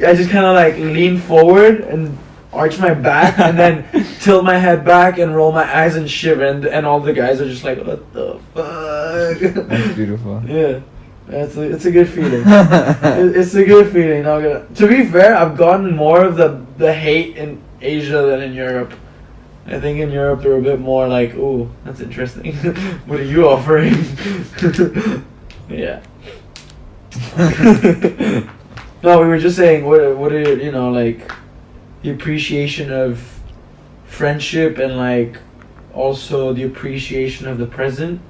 I just kind of like lean forward and arch my back and then tilt my head back and roll my eyes and shiver, and all the guys are just like, what the fuck? That's beautiful. Yeah. It's a good feeling. It's a good feeling. To be fair, I've gotten more of the hate in Asia than in Europe. I think in Europe they're a bit more like, ooh, that's interesting. What are you offering? Yeah. No, we were just saying what are like the appreciation of friendship and like also the appreciation of the present.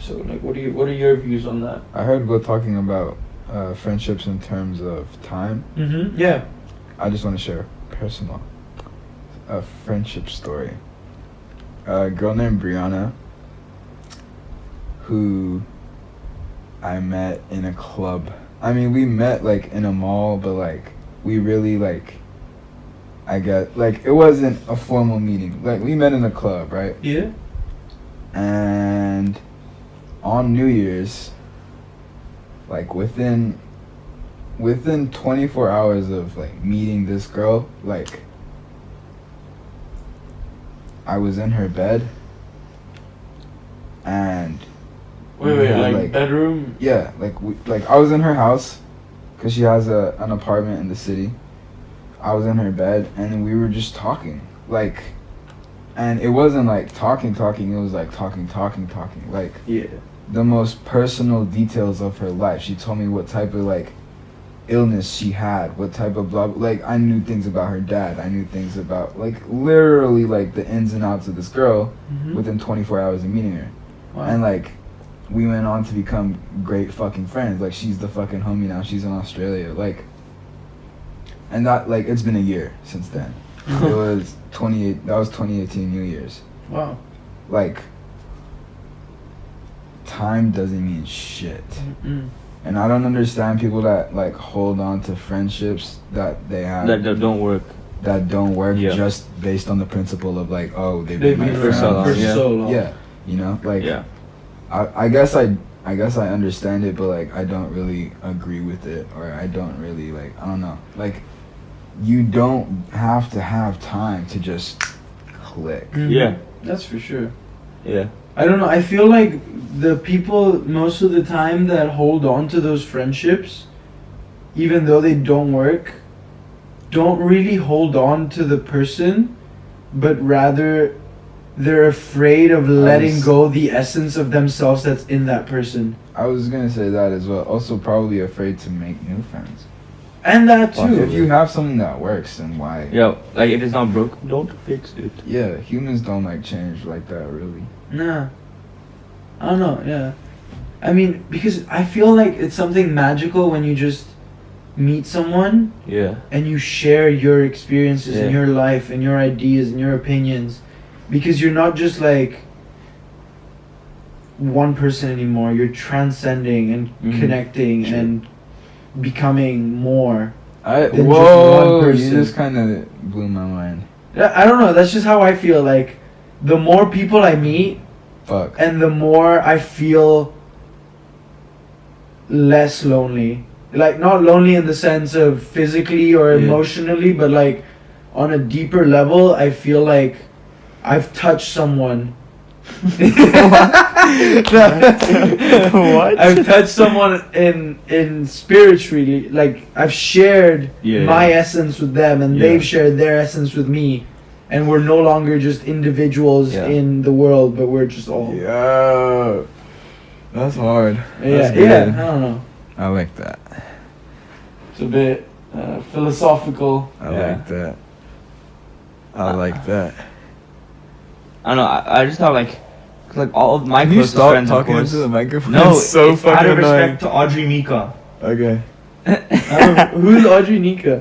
So like what are your views on that? I heard we're talking about friendships in terms of time. Yeah. I just want to share a friendship story. A girl named Brianna, who I met in a club. I mean, we met like in a mall, but like we really like, it wasn't a formal meeting. Like we met in a club, right? Yeah. And on New Year's, like within 24 hours of like meeting this girl, like I was in her bed, and wait, like bedroom? Yeah, like I was in her house, cause she has an apartment in the city. I was in her bed, and we were just talking, like, and it wasn't like talking. It was like talking, like the most personal details of her life. She told me what type of like illness she had, what type of blah, like I knew things about her dad. I knew things about like literally like the ins and outs of this girl within 24 hours of meeting her. Wow. And like we went on to become great fucking friends. Like she's the fucking homie now. She's in Australia. Like, and that like it's been a year since then. It was 2018 New Year's. Wow. Like time doesn't mean shit. And I don't understand people that like hold on to friendships that they have That don't work. that don't work Yeah. just based on the principle of like, oh, they've They've been my been for so around long, for yeah. so long. Yeah, you know, like Yeah. I guess I understand it, but like I don't really agree with it, or I don't really like, I don't know, like you don't have to have time to just click. Mhm. Yeah. That's for sure. Yeah. I don't know. I feel like the people most of the time that hold on to those friendships, even though they don't work, don't really hold on to the person, but rather they're afraid of letting go the essence of themselves that's in that person. I was gonna say that as well. Also, probably afraid to make new friends. And that too. If you have something that works, then why? Yo, like if it's not broke, don't fix it. Yeah, humans don't like change like that, really. Nah. I don't know, yeah. I mean, because I feel like it's something magical when you just meet someone Yeah. and you share your experiences Yeah. and your life and your ideas and your opinions. Because you're not just like one person anymore. You're transcending and Mhm. connecting Sure. and becoming more. I Than just whoa, one you person. just kind of blew my mind. I don't know, that's just how I feel. Like, the more people I meet, Fuck. and the more I feel less lonely. Like, not lonely in the sense of physically or Yeah. emotionally, but like on a deeper level, I feel like I've touched someone. What? I've touched someone in spiritually. Like, I've shared Yeah, my yeah. essence with them, and Yeah. they've shared their essence with me. And we're no longer just individuals Yeah. in the world, but we're just all. Yeah, that's hard. Yeah, That's yeah. good. I don't know. I like that. It's a bit philosophical. I Yeah. like that. I like that. I don't know. I just thought like all of my Can you closest stop friends, of talking course. into the microphone? No, it's so it's fucking out of annoying. respect to Audrey Mika. Okay. Who's Audrey Nika?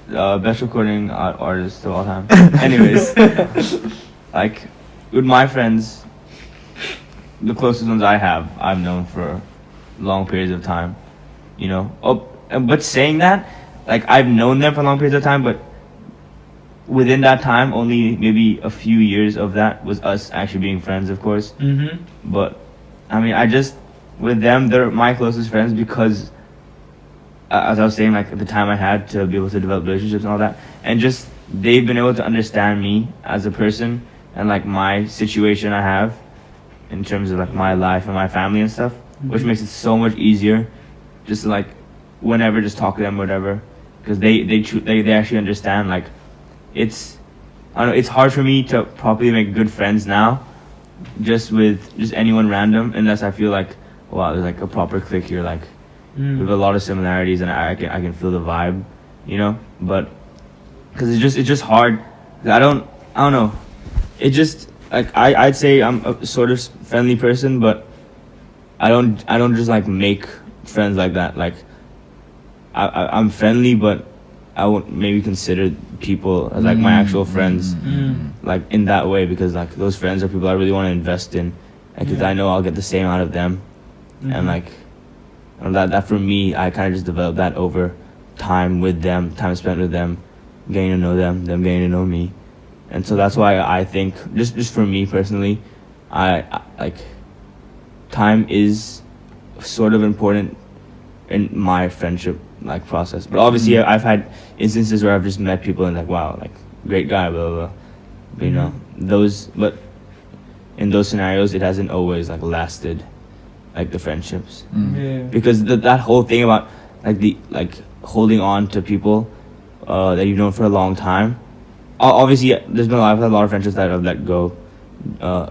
Best recording artist of all time. Anyways, like with my friends, the closest ones I have, I've known for long periods of time. You know. Oh, but saying that, like I've known them for long periods of time, but within that time, only maybe a few years of that was us actually being friends, of course. Mm-hmm. But I mean, I just with them, they're my closest friends because, as I was saying, like the time I had to be able to develop relationships and all that, and just they've been able to understand me as a person and like my situation I have in terms of like my life and my family and stuff, which Mhm. makes it so much easier, just to, like whenever just talk to them, whatever, because they actually understand like it's. I don't know. It's hard for me to properly make good friends now, just with just anyone random, unless I feel like, wow, there's like a proper click here, like we have a lot of similarities, and I can feel the vibe, you know. But because it's just hard. I don't know. It just like I'd say I'm a sort of friendly person, but I don't just like make friends like that. Like I'm friendly, but I won't maybe consider people as like my actual friends, like in that way, because like those friends are people I really want to invest in, because Yeah. I know I'll get the same out of them, and like that for me, I kind of just developed that over time with them, time spent with them, getting to know them getting to know me, and so that's why I think just for me personally, I like time is sort of important in my friendship like process. But obviously I've had instances where I've just met people and like, wow, like great guy, blah blah blah. But you know, but in those scenarios it hasn't always like lasted, like the friendships, Yeah. because that whole thing about like holding on to people that you've known for a long time. Obviously there's been I've had a lot of friendships that I've let go,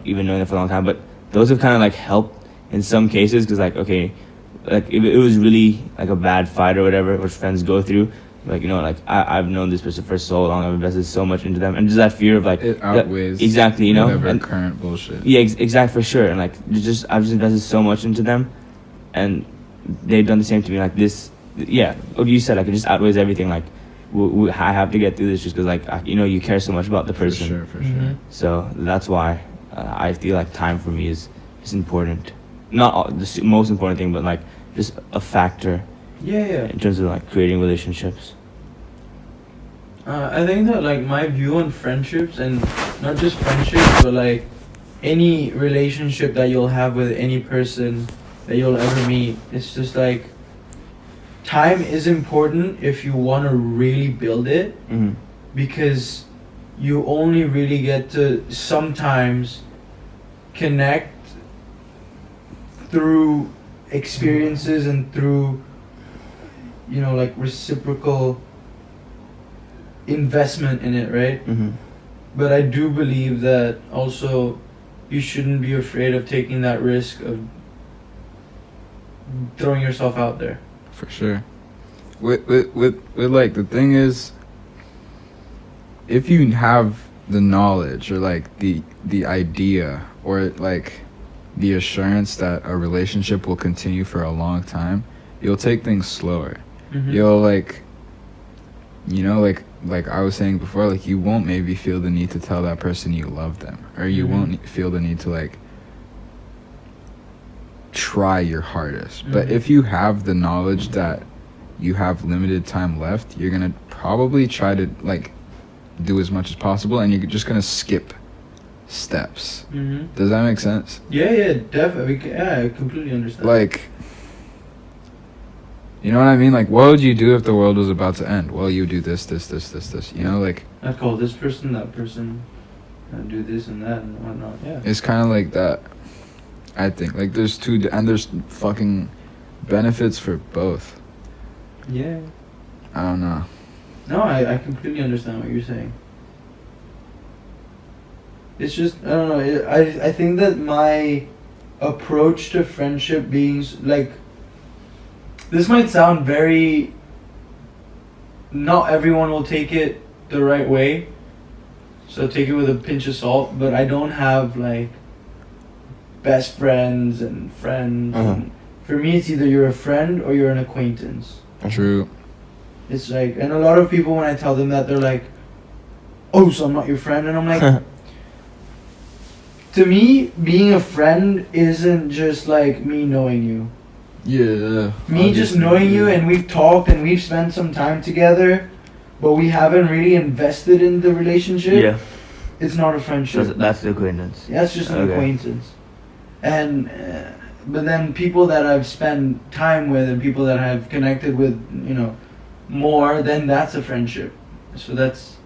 even knowing them for a long time, but those have kind of like helped in some cases, because like, okay, like if it was really like a bad fight or whatever, which friends go through, like, you know, like I've known this person for so long, I've invested so much into them, and just that fear of like It outweighs exactly, you know, whatever and current bullshit. yeah, exactly, for sure. And like I've just invested so much into them, and they've done the same to me. Like this, yeah, what you said, like it just outweighs everything. Like I have to get through this just because like you know, you care so much about the For person. sure, for Mhm. sure. So that's why I feel like time for me is important. Not the most important thing, but like just a factor Yeah. in terms of like creating relationships. I think that like my view on friendships, and not just friendships, but like any relationship that you'll have with any person that you'll ever meet, it's just like time is important if you want to really build it, Mm-hmm. because you only really get to sometimes connect through experiences and through, you know, like reciprocal investment in it, right? Mm-hmm. But I do believe that also you shouldn't be afraid of taking that risk of throwing yourself out there. For sure. With like, the thing is, if you have the knowledge or like the idea or like the assurance that a relationship will continue for a long time, you'll take things slower. Mm-hmm. You'll like, you know, like I was saying before, like you won't maybe feel the need to tell that person you love them, or you Mhm. won't feel the need to like try your hardest. But Mhm. if you have the knowledge that you have limited time left, you're gonna probably try to like do as much as possible, and you're just gonna skip steps. Mm-hmm. Does that make sense? Yeah, definitely. Yeah, I completely understand. Like, you know what I mean? Like, what would you do if the world was about to end? Well, you do this. You know, like, I'd call this person, that person, and do this and that and whatnot. Yeah. it's kind of like that. I think like there's there's fucking benefits for both. Yeah. I don't know. No, I completely understand what you're saying. It's just, I don't know, I think that my approach to friendship being, like, this might sound very, not everyone will take it the right way, so take it with a pinch of salt, but I don't have, like, best friends and friends. Uh-huh. And for me, it's either you're a friend or you're an acquaintance. True. It's like, and a lot of people, when I tell them that, they're like, oh, so I'm not your friend? And I'm like, to me, being a friend isn't just like me knowing you. Yeah. Me just knowing you, and we've talked and we've spent some time together, but we haven't really invested in the relationship. Yeah. It's not a friendship. That's the acquaintance. Yeah, it's just an Okay. acquaintance. And, but then people that I've spent time with and people that I've connected with, you know, more, then that's a friendship. So that's,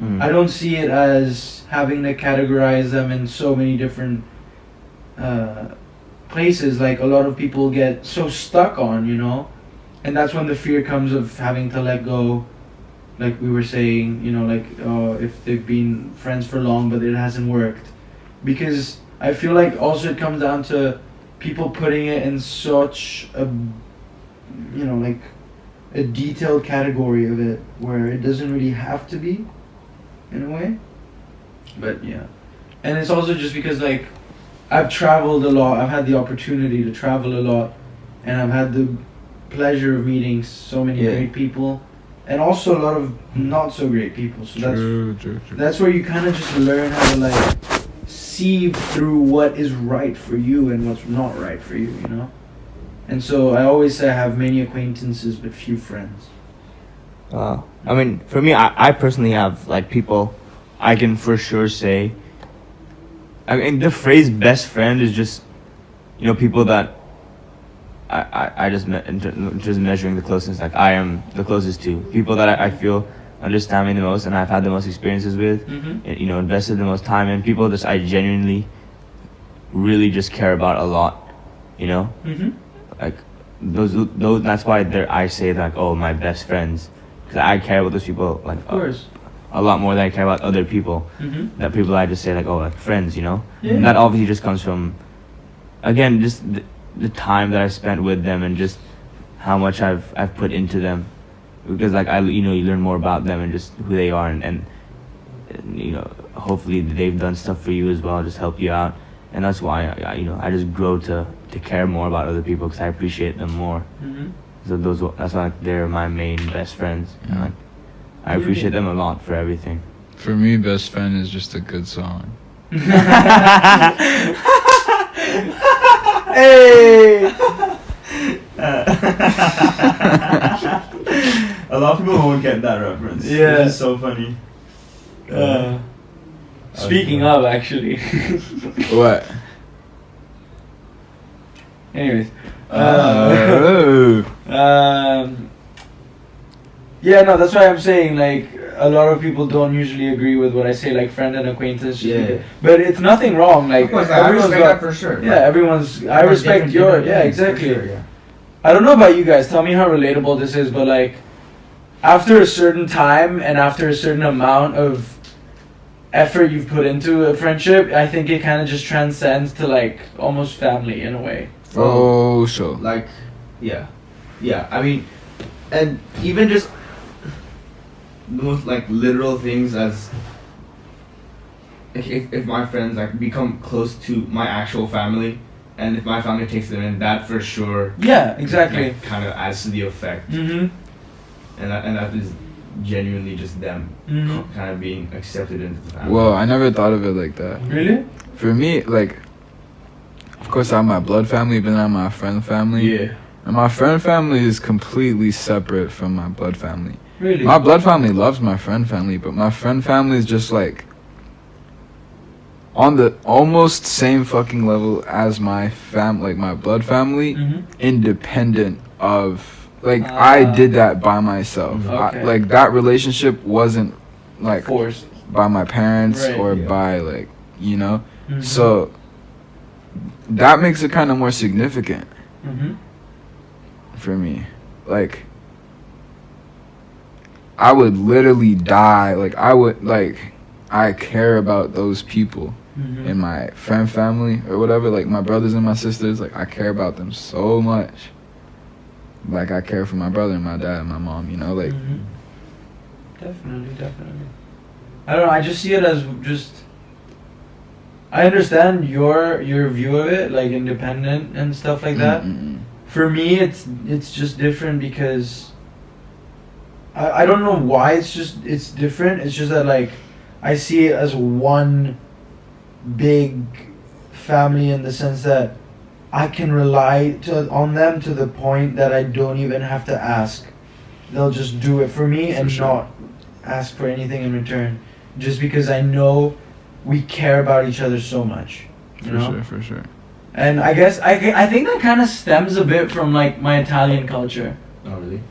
Mm. I don't see it as having to categorize them in so many different places like a lot of people get so stuck on, you know? And that's when the fear comes of having to let go, like we were saying, you know, like if they've been friends for long but it hasn't worked. Because I feel like also it comes down to people putting it in such a, you know, like a detailed category of it where it doesn't really have to be, in a way. But yeah. And it's also just because like I've traveled a lot, I've had the opportunity to travel a lot, and I've had the pleasure of meeting so many Yeah. great people, and also a lot of not so great people. So True. that's where you kind of just learn how to like sieve through what is right for you and what's not right for you, you know? And so I always say I have many acquaintances but few friends. I mean, for me, I personally have like people I can for sure say. I mean, the phrase "best friend" is just, you know, people that I just just measuring the closeness. Like I am the closest to people that I feel understand me the most, and I've had the most experiences with. Mm-hmm. And, you know, invested the most time in. People that I genuinely, really just care about a lot. You know, Mm-hmm. like those. That's why I say like, oh, my best friends. Because I care about those people like Of course. a lot more than I care about other people. Mm-hmm. That people I just say like, oh, like friends, you know. Yeah. And that obviously just comes from, again, just the time that I spent with them and just how much I've put into them, because like you learn more about them and just who they are, and you know, hopefully they've done stuff for you as well, just help you out, and that's why I just grow to care more about other people because I appreciate them more. Mm-hmm. So that's why they're my main best friends. And, like, I Yeah. appreciate them a lot for everything. For me, best friend is just a good song. Hey! A lot of people won't get that reference. Yeah. It's just so funny. Speaking of, actually. What? Anyways. Oh. Yeah, no, that's why I'm saying, like, a lot of people don't usually agree with what I say, like, friend and acquaintance. Yeah. But it's nothing wrong, like, Of course, I everyone's respect got, that for sure. yeah, everyone's, I respect your, yeah, exactly. For sure, yeah. I don't know about you guys, tell me how relatable this is, but, like, after a certain time and after a certain amount of effort you've put into a friendship, I think it kind of just transcends to, like, almost family in a way. Oh, sure. Like, yeah. I mean, and even just the most like literal things as if my friends like become close to my actual family, and if my family takes them in, that for sure. Yeah, exactly. Like, kind of adds to the effect, Mm-hmm. and that is genuinely just them Mhm. kind of being accepted into the family. Well, I never thought of it like that. Really? For me, like, of course, I have my blood family, but then I have my friend family. Yeah. And my friend family is completely separate from my blood family. Really? My blood family loves my friend family, but my friend family is just like on the almost same fucking level as my like my blood family, Mm-hmm. independent of like I did that by myself. Okay. Like that relationship wasn't like Forced. by my parents Right, or yeah. by like Mm-hmm. So that makes it kind of more significant Mm-hmm. for me. Like I would literally die. Like I care about those people Mm-hmm. in my friend family or whatever. Like my brothers and my sisters. Like I care about them so much. Like I care for my brother and my dad and my mom. Like Mhm. Definitely. I don't know. I just see it as just. I understand your view of it, like independent and stuff like that. mm-mm. For me, it's just different because. I don't know why it's different. It's just that like, I see it as one big family in the sense that I can rely on them to the point that I don't even have to ask. They'll just do it for me and sure. not ask for anything in return. Just because I know we care about each other so much. You know? For sure. And I guess I think that kind of stems a bit from like my Italian culture. Oh really?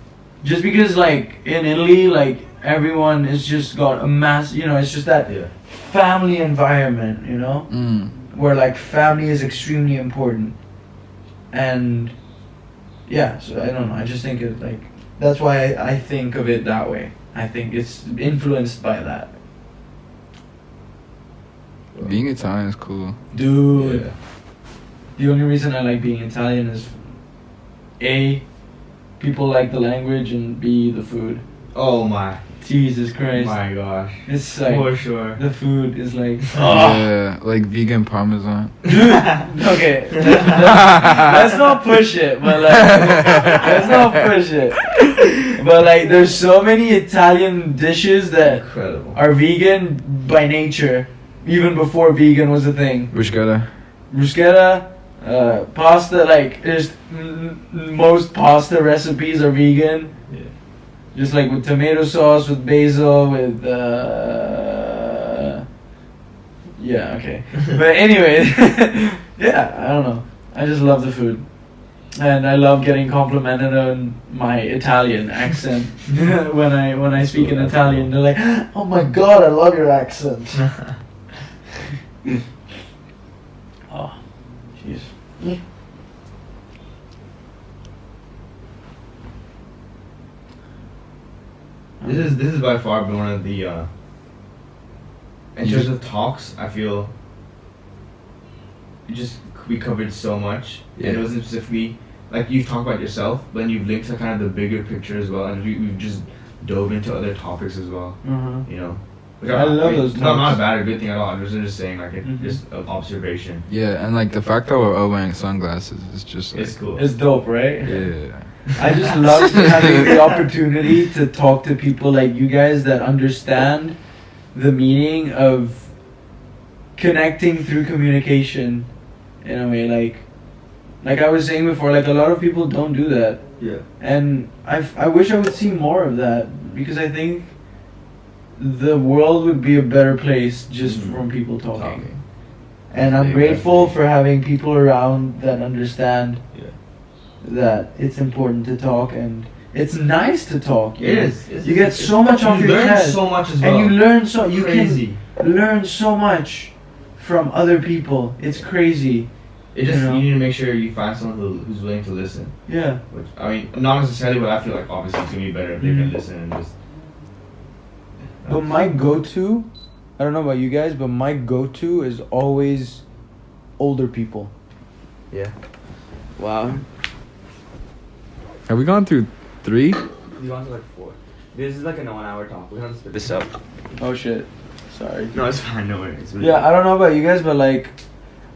Just because like in Italy, like everyone is just got a mass, it's just that Yeah. family environment, Mm. where like family is extremely important. And yeah, so I don't know, I just think it like, that's why I think of it that way. I think it's influenced by that. Being Italian is cool. Dude, Yeah. the only reason I like being Italian is A, people like the language, and B, the food. Oh my. Jesus Christ. My gosh. It's like, For sure. the food is like, Yeah, like vegan parmesan. okay, let's not push it, but like, let's not push it. But like, there's so many Italian dishes that Incredible. are vegan by nature, even before vegan was a thing. Bruschetta. Bruschetta, pasta, like, there's most pasta recipes are vegan. Yeah. Just like with tomato sauce, with basil, with yeah, okay. But anyway, yeah, I don't know. I just love the food, and I love getting complimented on my Italian accent when I speak in Italian. They're like, "Oh my God, I love your accent." Oh, jeez. This is by far one of the in terms of talks, I feel we covered so much. Yeah. And it wasn't specifically like you talk about yourself, but then you've linked to kind of the bigger picture as well, and we've just dove into other topics as well. Mm-hmm. You know, I love those Not talks. a bad or good thing at all. I'm just saying like Mhm. just an observation. Yeah, and like the fact that we're all wearing sunglasses is just like It's cool. It's dope, right? yeah. I just love having the opportunity to talk to people like you guys that understand the meaning of connecting through communication in a way. Like, Like I was saying before, like a lot of people don't do that. Yeah. And I wish I would see more of that because I think the world would be a better place just from people talking. And I'm grateful for having people around that understand that it's important to talk and it's nice to talk. It is. You get so much off your chest. You learn so much as well. And you learn so you Crazy. can learn so much from other people. It's crazy. It just You know? you need to make sure you find someone who's willing to listen. Yeah. Which I mean, not necessarily, but I feel like obviously it's gonna be better if they can Mhm. listen and just. But my go-to, I don't know about you guys, but my go-to is always older people. Yeah. Wow. Have we gone through 3? You want to like 4? This is like a 1-hour talk. We're gonna split this up. Oh shit. Sorry. No, it's fine. No worries. Really Yeah, I don't know about you guys, but like,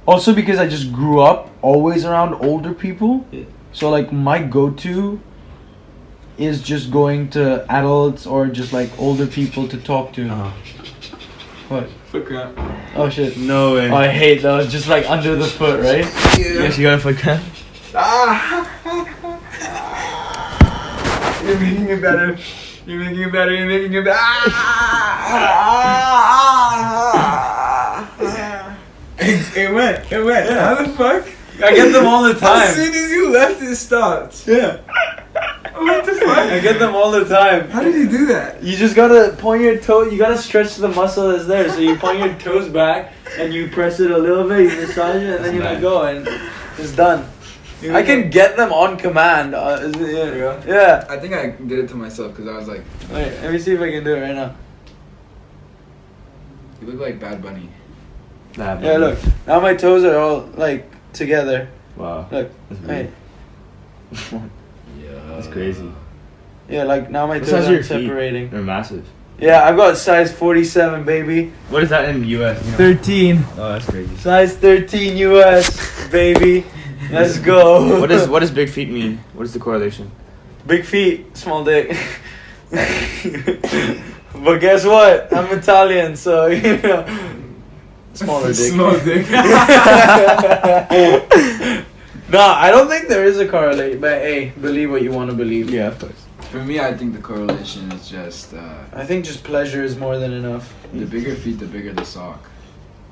also because I just grew up always around older people. Yeah. So like my go-to is just going to adults or just like older people to talk to. What? Foot cramp. Oh shit. No way. Oh, I hate those. Just like under the foot, right? Yes, you got a foot cramp. You're making it better. You're making it better. You're making it better. It went. It went. Yeah. How the fuck? I get them all the time. As soon as you left, it stopped. Yeah. What the fuck? I get them all the time. How did you do that? You just gotta point your toe. You gotta stretch the muscle that's there. So you point your toes back and you press it a little bit. You massage it and then you let go and it's done. I can get them on command. Yeah. I think I did it to myself because I was like, Wait, let me see if I can do it right now. you look like Bad Bunny. Yeah, look. Now my toes are all like together. Wow. Look. That's Hey. Yeah. That's crazy. Yeah, like now my What toes size are your are feet? separating. They're massive. Yeah, I've got size 47, baby. What is that in the US? 13. Oh, that's crazy. Size 13 US, baby. Let's go. What does big feet mean? What is the correlation? Big feet, small dick. But guess what? I'm Italian, so you know. Smaller dick. Small dick. No, I don't think there is a correlate, but hey, believe what you want to believe. Yeah, of course. For me, I think the correlation is just I think just pleasure is more than enough. the bigger feet, the bigger the sock.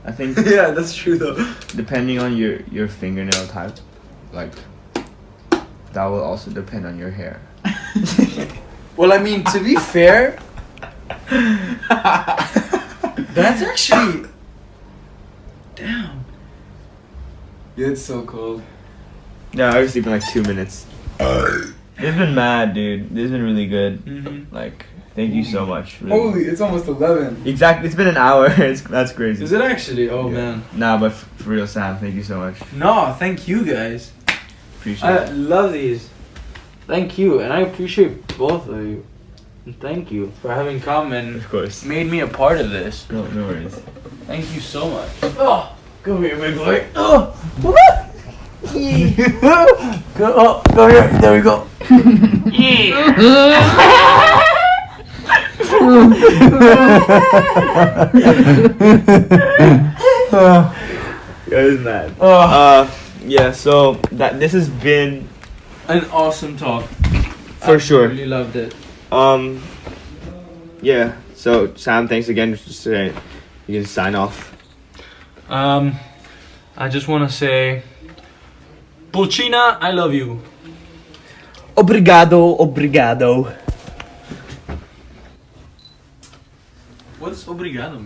I think Yeah, that's true though. depending on your fingernail type, like that will also depend on your hair. Well, I mean, to be fair, that's actually. Damn. Yeah, it's so cold. Yeah, I was sleeping like 2 minutes. It's been mad, dude. This has been really good. Mm-hmm. Like, thank you so much. Really. Holy, it's almost 11. Exactly. It's been an hour. That's crazy. Is it actually? Oh Yeah. man. Nah, but for real, Sam, thank you so much. No, thank you guys. Appreciate I it. love these. Thank you, and I appreciate both of you. And thank you for having come and Of course. made me a part of this. No worries. Thank you so much. Oh, come here, big boy. Oh, go here. There we go. Guys, mad. Oh, Yeah. So this has been an awesome talk. For sure. Really loved it. Yeah. So Sam, thanks again. Just say you can sign off. I just want to say, Pulcina, I love you. Obrigado. Obrigado. What's obrigado mean?